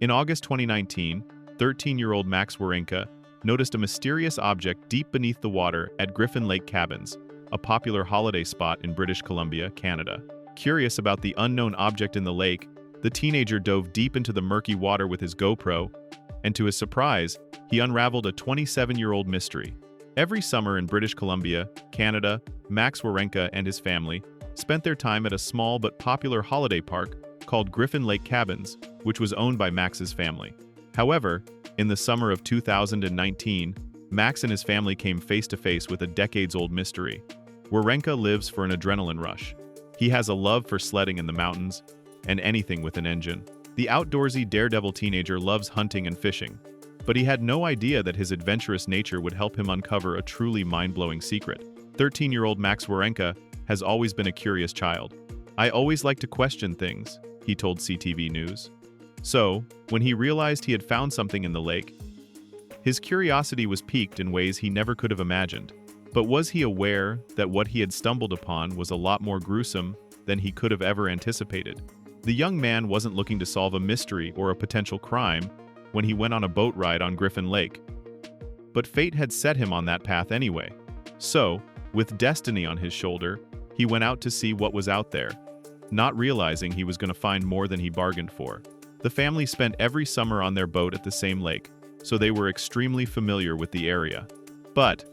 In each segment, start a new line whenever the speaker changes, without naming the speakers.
In August 2019, 13-year-old Max Werenka noticed a mysterious object deep beneath the water at Griffin Lake Cabins, a popular holiday spot in British Columbia, Canada. Curious about the unknown object in the lake, the teenager dove deep into the murky water with his GoPro, and to his surprise, he unraveled a 27-year-old mystery. Every summer in British Columbia, Canada, Max Werenka and his family spent their time at a small but popular holiday park called Griffin Lake Cabins, which was owned by Max's family. However, in the summer of 2019, Max and his family came face to face with a decades-old mystery. Werenka lives for an adrenaline rush. He has a love for sledding in the mountains and anything with an engine. The outdoorsy daredevil teenager loves hunting and fishing, but he had no idea that his adventurous nature would help him uncover a truly mind-blowing secret. 13-year-old Max Werenka has always been a curious child. "I always like to question things," he told CTV News. So, when he realized he had found something in the lake, his curiosity was piqued in ways he never could have imagined. But was he aware that what he had stumbled upon was a lot more gruesome than he could have ever anticipated? The young man wasn't looking to solve a mystery or a potential crime when he went on a boat ride on Griffin Lake. But fate had set him on that path anyway. So, with destiny on his shoulder, he went out to see what was out there, not realizing he was going to find more than he bargained for. The family spent every summer on their boat at the same lake, so they were extremely familiar with the area. But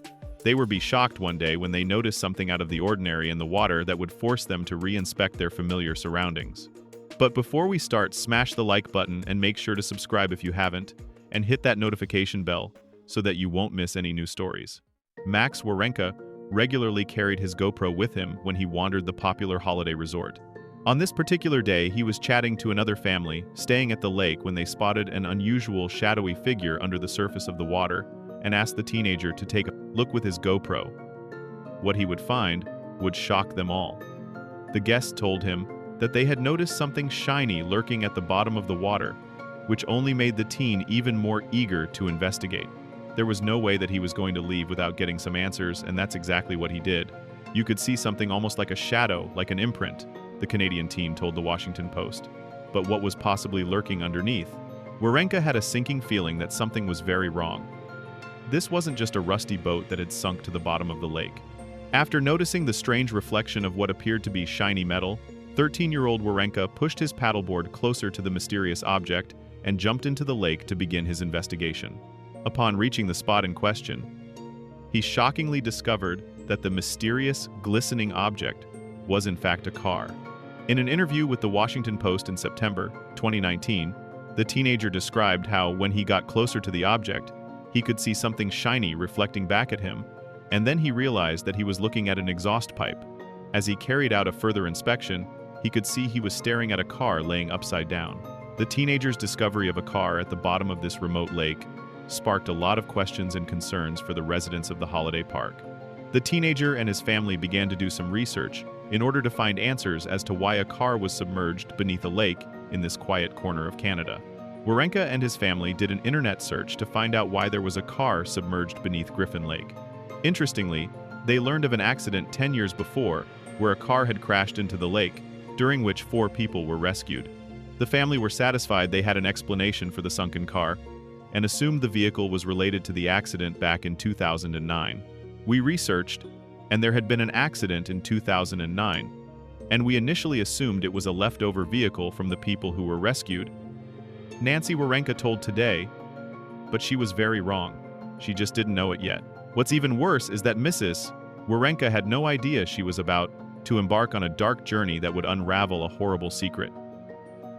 they would be shocked one day when they noticed something out of the ordinary in the water that would force them to re-inspect their familiar surroundings. But before we start, smash the like button and make sure to subscribe if you haven't, and hit that notification bell so that you won't miss any new stories. Max Werenka regularly carried his GoPro with him when he wandered the popular holiday resort. On this particular day, he was chatting to another family staying at the lake when they spotted an unusual shadowy figure under the surface of the water and asked the teenager to take a look with his GoPro. What he would find would shock them all. The guests told him that they had noticed something shiny lurking at the bottom of the water, which only made the teen even more eager to investigate. There was no way that he was going to leave without getting some answers, and that's exactly what he did. "You could see something almost like a shadow, like an imprint," the Canadian teen told the Washington Post. But what was possibly lurking underneath? Werenka had a sinking feeling that something was very wrong. This wasn't just a rusty boat that had sunk to the bottom of the lake. After noticing the strange reflection of what appeared to be shiny metal, 13-year-old Werenka pushed his paddleboard closer to the mysterious object and jumped into the lake to begin his investigation. Upon reaching the spot in question, he shockingly discovered that the mysterious, glistening object was in fact a car. In an interview with the Washington Post in September 2019, the teenager described how, when he got closer to the object, he could see something shiny reflecting back at him, and then he realized that he was looking at an exhaust pipe. As he carried out a further inspection, he could see he was staring at a car laying upside down. The teenager's discovery of a car at the bottom of this remote lake sparked a lot of questions and concerns for the residents of the holiday park. The teenager and his family began to do some research in order to find answers as to why a car was submerged beneath a lake in this quiet corner of Canada. Werenka and his family did an internet search to find out why there was a car submerged beneath Griffin Lake. Interestingly, they learned of an accident 10 years before where a car had crashed into the lake, during which 4 people were rescued. The family were satisfied they had an explanation for the sunken car and assumed the vehicle was related to the accident back in 2009. We researched, and there had been an accident in 2009, and we initially assumed it was a leftover vehicle from the people who were rescued, Nancy Werenka told Today, but she was very wrong. She just didn't know it yet. What's even worse is that Mrs. Werenka had no idea she was about to embark on a dark journey that would unravel a horrible secret.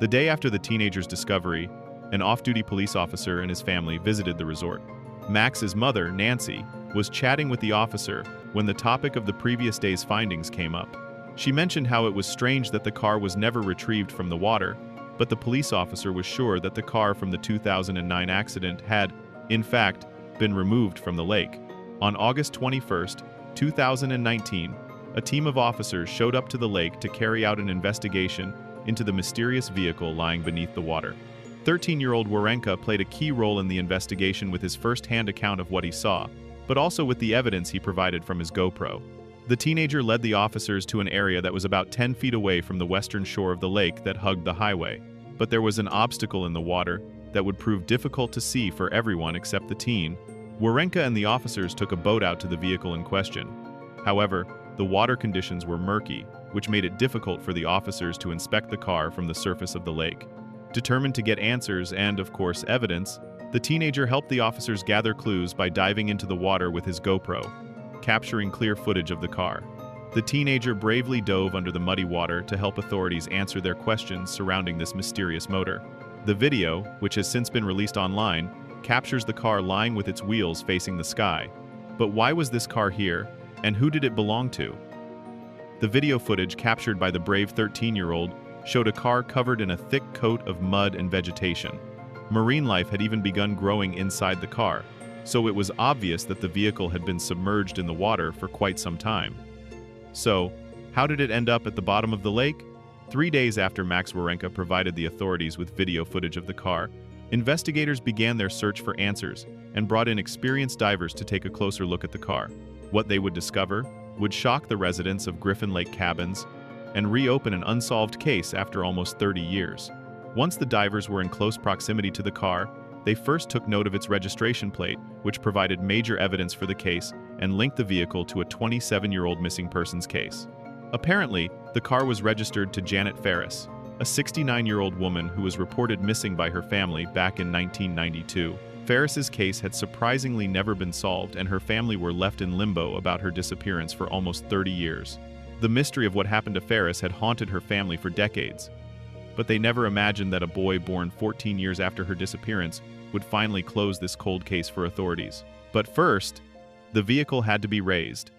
The day after the teenager's discovery, an off-duty police officer and his family visited the resort. Max's mother, Nancy, was chatting with the officer when the topic of the previous day's findings came up. She mentioned how it was strange that the car was never retrieved from the water, but the police officer was sure that the car from the 2009 accident had, in fact, been removed from the lake. On August 21, 2019, a team of officers showed up to the lake to carry out an investigation into the mysterious vehicle lying beneath the water. 13-year-old Werenka played a key role in the investigation with his first-hand account of what he saw, but also with the evidence he provided from his GoPro. The teenager led the officers to an area that was about 10 feet away from the western shore of the lake that hugged the highway. But there was an obstacle in the water that would prove difficult to see for everyone except the teen. Werenka and the officers took a boat out to the vehicle in question. However, the water conditions were murky, which made it difficult for the officers to inspect the car from the surface of the lake. Determined to get answers and, of course, evidence, the teenager helped the officers gather clues by diving into the water with his GoPro, capturing clear footage of the car. The teenager bravely dove under the muddy water to help authorities answer their questions surrounding this mysterious motor. The video, which has since been released online, captures the car lying with its wheels facing the sky. But why was this car here, and who did it belong to? The video footage captured by the brave 13-year-old showed a car covered in a thick coat of mud and vegetation. Marine life had even begun growing inside the car, so it was obvious that the vehicle had been submerged in the water for quite some time. So, how did it end up at the bottom of the lake? 3 days after Max Werenka provided the authorities with video footage of the car, investigators began their search for answers and brought in experienced divers to take a closer look at the car. What they would discover would shock the residents of Griffin Lake Cabins and reopen an unsolved case after almost 30 years. Once the divers were in close proximity to the car, they first took note of its registration plate, which provided major evidence for the case and linked the vehicle to a 27-year-old missing persons case. Apparently, the car was registered to Janet Ferris, a 69-year-old woman who was reported missing by her family back in 1992. Ferris's case had surprisingly never been solved, and her family were left in limbo about her disappearance for almost 30 years. The mystery of what happened to Ferris had haunted her family for decades, but they never imagined that a boy born 14 years after her disappearance would finally close this cold case for authorities. But first, the vehicle had to be raised.